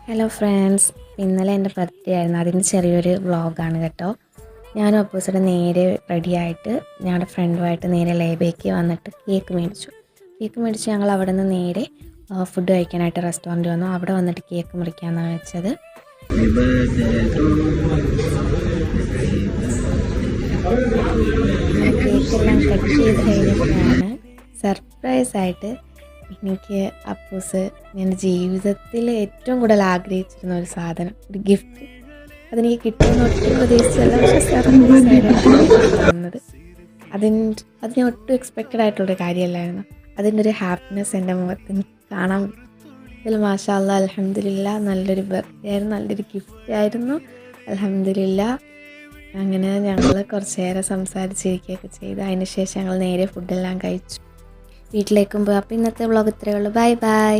Hello friends, ഇന്നലെ എൻ്റെ birthday ആയിരുന്നു. അതിൻ്റെ ചെറിയൊരു വ്ളോഗാണ് കേട്ടോ. ഞാനും അപ്പൂസിൻ്റെ നേരെ റെഡിയായിട്ട് ഞങ്ങളുടെ ഫ്രണ്ടുമായിട്ട് നേരെ ലേബേക്ക് വന്നിട്ട് കേക്ക് മേടിച്ചു ഞങ്ങൾ അവിടെ നിന്ന് നേരെ ഫുഡ് കഴിക്കാനായിട്ട് റെസ്റ്റോറൻറ്റ് വന്നു. അവിടെ വന്നിട്ട് കേക്ക് മുറിക്കാമെന്നാണ് വെച്ചത്. കേക്കെല്ലാം കട്ട് ചെയ്ത് കഴിഞ്ഞപ്പോഴാണ് സർപ്രൈസായിട്ട് എനിക്ക് അപ്പൂസ് എൻ്റെ ജീവിതത്തിൽ ഏറ്റവും കൂടുതൽ ആഗ്രഹിച്ചിരുന്ന ഒരു സാധനം, ഒരു ഗിഫ്റ്റ്, അതെനിക്ക് കിട്ടുമെന്ന് ഒട്ടും പ്രതീക്ഷിച്ചല്ല. പക്ഷേ സർപ്രൈസായിട്ടാണ് തന്നത്. അതിന് ഒട്ടും എക്സ്പെക്റ്റഡ് ആയിട്ടുള്ളൊരു കാര്യമല്ലായിരുന്നു. അതിൻ്റെ ഒരു ഹാപ്പിനെസ് എൻ്റെ മുഖത്ത് കാണാൻ. ഇതിൽ മാഷാ അല്ലാ, അൽഹംദുലില്ലാ, നല്ലൊരു ബർത്ത്ഡേ ആയിരുന്നു, നല്ലൊരു ഗിഫ്റ്റ് ആയിരുന്നു. അൽഹംദുലില്ലാ. അങ്ങനെ ഞങ്ങൾ കുറച്ച് നേരം സംസാരിച്ചിരിക്കുകയൊക്കെ ചെയ്തു. അതിന് ശേഷം ഞങ്ങൾ നേരെ ഫുഡെല്ലാം കഴിച്ചു വീട്ടിലേക്കും പോയി. അപ്പോൾ ഇന്നത്തെ വ്ളോഗ് ഇത്രയേ ഉള്ളൂ. Bye bye.